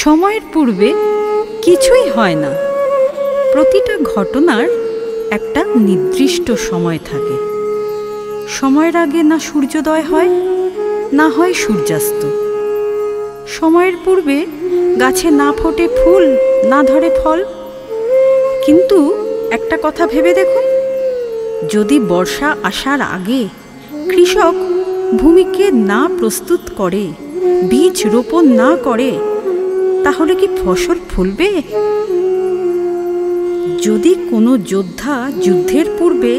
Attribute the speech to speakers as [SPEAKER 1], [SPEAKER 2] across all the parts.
[SPEAKER 1] সময়ের পূর্বে কিছুই হয় না। প্রতিটা ঘটনার একটা নির্দিষ্ট সময় থাকে। সময়ের আগে না সূর্যোদয় হয়, না হয় সূর্যাস্ত। সময়ের পূর্বে গাছে না ফোটে ফুল, না ধরে ফল। কিন্তু একটা কথা ভেবে দেখুন, যদি বর্ষা আসার আগে কৃষক ভূমিকে না প্রস্তুত করে, বীজ রোপণ না করে, তাহলে কি ফসল ফলবে? যদি কোনো যোদ্ধা যুদ্ধের পূর্বে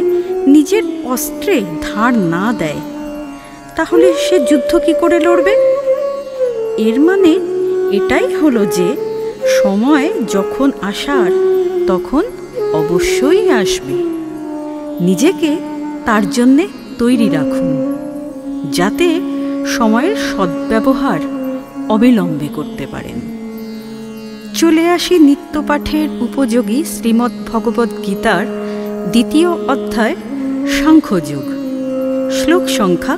[SPEAKER 1] নিজের অস্ত্রে ধার না দেয়, তাহলে সে যুদ্ধ কি করে লড়বে? এর মানে এটাই হলো যে সময় যখন আসার তখন অবশ্যই আসবে। নিজেকে তার জন্যে তৈরি রাখুন, যাতে সময়ের সদ্ব্যবহার অবিলম্বে করতে পারেন। চলে আসি নিত্যপাঠের উপযোগী শ্রীমদ্ ভগবদ্ গীতার 2য় অধ্যায় সাংখ্যযোগ, শ্লোক সংখ্যা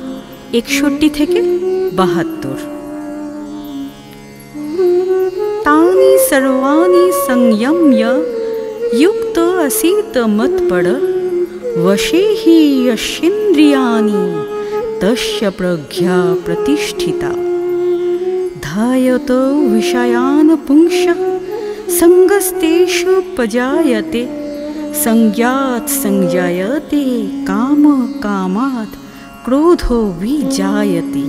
[SPEAKER 1] 61 থেকে 72। तानि सर्वाणि संयम्य युक्त असीत मत्पर वशे हि यस्येन्द्रियाणि तस्य प्रज्ञा प्रतिष्ठिता। ध्यायतो विषयान् पुंसः संगस्तेषु पजायते संज्ञात् संजायते काम कामात् क्रोधो विजायते।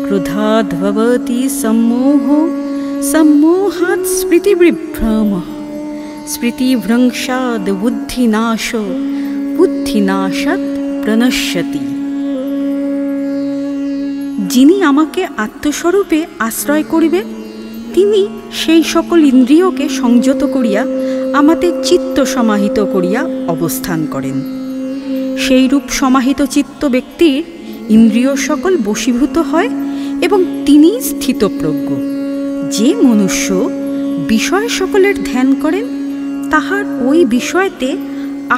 [SPEAKER 1] क्रोधाद् भवति सम्मोहो सम्मोहात् स्मृतिविभ्रमः स्मृतिभ्रंशाद् बुद्धिनाशो बुद्धिनाशात् प्रणश्यति। যিনি আমাকে আত্মস্বরূপে আশ্রয় করিবেন, তিনি সেই সকল ইন্দ্রিয়কে সংযত করিয়া আমাদের চিত্ত সমাহিত করিয়া অবস্থান করেন। সেই রূপ সমাহিত চিত্ত ব্যক্তির ইন্দ্রিয় সকল বশীভূত হয় এবং তিনি স্থিতপ্রজ্ঞ। যে মনুষ্য বিষয় সকলের ধ্যান করেন, তাহার ওই বিষয়তে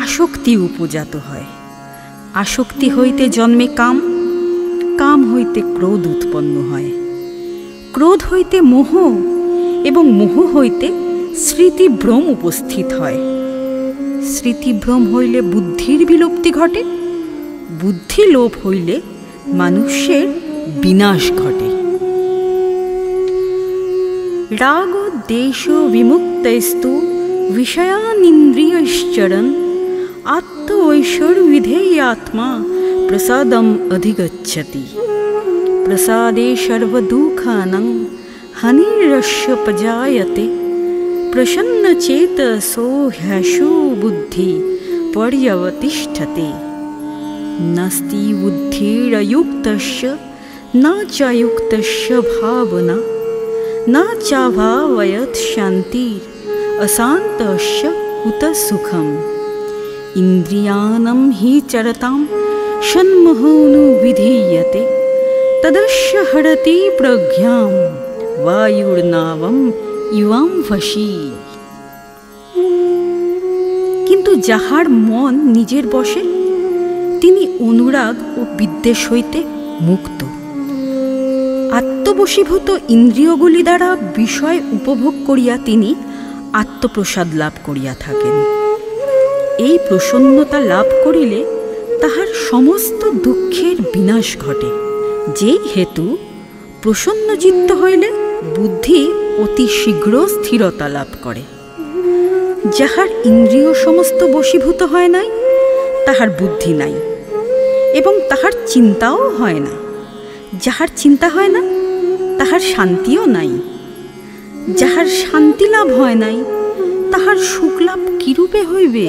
[SPEAKER 1] আসক্তি উপজাত হয়। আসক্তি হইতে জন্মে কাম, কাম হইতে ক্রোধ উৎপন্ন হয়, ক্রোধ হইতে মোহ এবং মোহ হইতে স্মৃতিভ্রম উপস্থিত হয়। স্মৃতিভ্রম হইলে বুদ্ধির বিলুপ্তি ঘটে, বুদ্ধি লোপ হইলে মানুষের বিনাশ ঘটে। রাগ দেশ বিমুক্তস্তু বিষয়ানিন্দ্রিয়শ্চরन् আত্মৈশ্বর্যবিধেয়াত্মা প্রসাদম অধিগচ্ছতি। প্রসাদে সর্বদুঃখানাং হানিরস্য পজায়তে প্রসন্নচেতসো হ্যশো বুদ্ধি পর্যবতিষ্ঠতে। নাস্তি বুদ্ধিরयुक्तस्य न च युक्तस्य भावना न चाभावयत् शान्तिर् अशान्तस्य कुतः सुखम्। इन्द्रियाणां हि चरतां षण्मोहानुविधीयते तदस्य हरति प्रज्ञां वायुर्नावम् इवां वशी। কিন্তু যাহার মন নিজের বশে, তিনি অনুরাগ ও বিদ্বেষ হইতে মুক্ত। আত্মবশীভূত ইন্দ্রিয়গুলি দ্বারা বিষয় উপভোগ করিয়া তিনি আত্মপ্রসাদ লাভ করিয়া থাকেন। এই প্রসন্নতা লাভ করিলে তাহার সমস্ত দুঃখের বিনাশ ঘটে। যেই হেতু প্রসন্নচিত্ত হইলে বুদ্ধি অতি শীঘ্র স্থিরতা লাভ করে। যাহার ইন্দ্রিয় সমস্ত বশীভূত হয় নাই, তাহার বুদ্ধি নাই এবং তাহার চিন্তাও হয় না। যাহার চিন্তা হয় না, তাহার শান্তিও নাই। যাহার শান্তি লাভ হয় নাই, তাহার সুখ লাভ কিরূপে হইবে?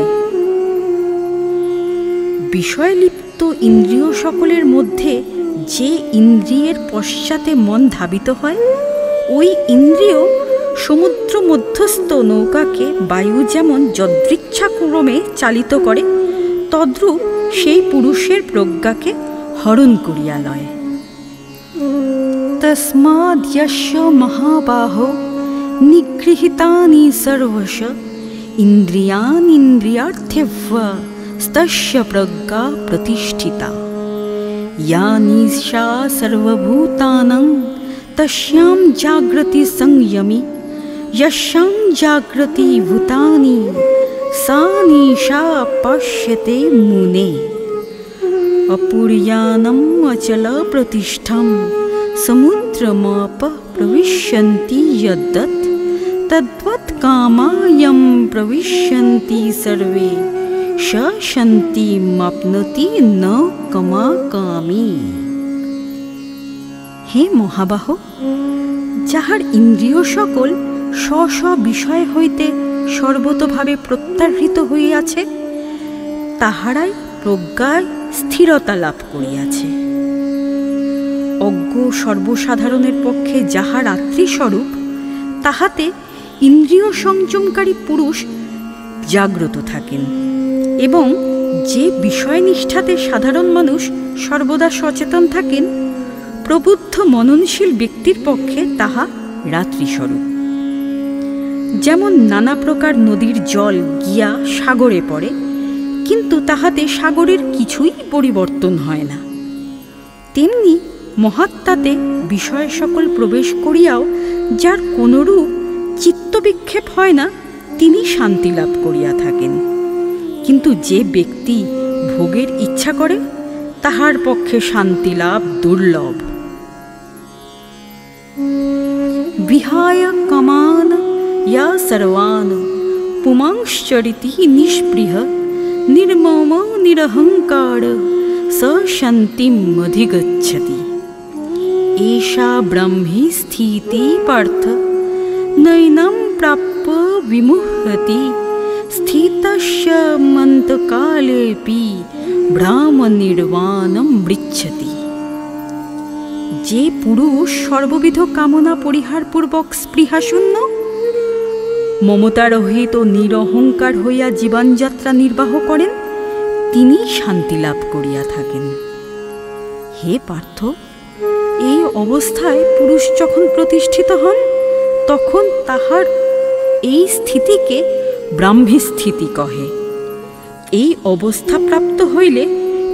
[SPEAKER 1] বিষয়লিপ্ত ইন্দ্রিয় সকলের মধ্যে যে ইন্দ্রিয়ের পশ্চাতে মন ধাবিত হয়, ওই ইন্দ্রিয় সমুদ্র মধ্যস্থ নৌকাকে বায়ু যেমন যদৃচ্ছাক্রমে চালিত করে, তদ্রূপ সেই পুরুষের প্রজ্ঞাকে হরণ করিয়া লয়। তস্মাদ্যস্য মহাবাহো নিগৃহীতানি সর্বশ ইন্দ্রিয়াণীন্দ্রিয়ার্থেভ্যা তস্য প্রজ্ঞা প্রতিষ্ঠিতা। या निशा सर्वभूतानां तस्यां जागृति संयमी यस्यां जागृति भूतानि सा निशा पश्यते मुने। अपूर्यानम् अचल प्रतिष्ठं समुद्रमाप प्रविशन्ति यद्दत् तद्वत् कामायं प्रविशन्ति सर्वे स शान्तिमाप्नोति न कमाकामी। हे মহাবাহ, যাহার ইন্দ্রিয় সকল স্ব স্ব বিষয় হইতে সর্বতোভাবে প্রত্যাহৃত হইয়াছে, তাহারাই প্রজ্ঞায় স্থিরতা লাভ করিয়াছে। অজ্ঞ সর্বসাধারণের পক্ষে যাহার আত্মস্বরূপ, তাহাতে ইন্দ্রিয় সংযমকারী পুরুষ জাগ্রত থাকেন, এবং যে বিষয়নিষ্ঠাতে সাধারণ মানুষ সর্বদা সচেতন থাকেন, প্রবুদ্ধ মননশীল ব্যক্তির পক্ষে তাহা রাত্রিস্বরূপ। যেমন নানা প্রকার নদীর জল গিয়া সাগরে পড়ে, কিন্তু তাহাতে সাগরের কিছুই পরিবর্তন হয় না, তেমনি মহাত্মাতে বিষয় সকল প্রবেশ করিয়াও যার কোনরূপ চিত্তবিক্ষেপ হয় না, তিনি শান্তি লাভ করিয়া থাকেন। কিন্তু যে ব্যক্তি ভোগের ইচ্ছা করে, তাহার পক্ষে শান্তি লাভ দুর্লভ। বিহায় কামান ইয়া সর্বান পুমাংশ্চরিতি নিষ্পৃহ নির্মম নিরহংকার স শান্তিম অধিগচ্ছতি। এষা ব্রহ্মী স্থিতি পার্থ নৈনম প্রাপ্য বিমুহ্যতি স্থিতস্য মন্তকালেপি ব্রহ্ম নির্বাণম মৃচ্ছতি। যে পুরুষ সর্ববিধ কামনা পরিহারপূর্বক স্পৃহাশূন্য, মমতারহিত ও নিরহংকার হইয়া জীবনযাত্রা নির্বাহ করেন, তিনি শান্তি লাভ করিয়া থাকেন। হে পার্থ, এই অবস্থায় পুরুষ যখন প্রতিষ্ঠিত হন, তখন তাহার এই স্থিতিকে ব্রাহ্মী স্থিতি কহে। এই অবস্থা প্রাপ্ত হইলে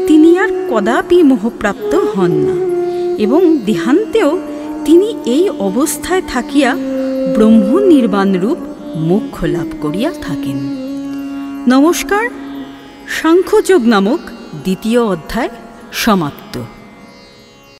[SPEAKER 1] তিনি আর কদাপি মোহপ্রাপ্ত হন না, এবং দেহান্তেও তিনি এই অবস্থায় থাকিয়া ব্রহ্ম নির্বাণরূপ মোক্ষ লাভ করিয়া থাকেন। নমস্কার। সাংখ্যযোগ নামক দ্বিতীয় অধ্যায় সমাপ্ত।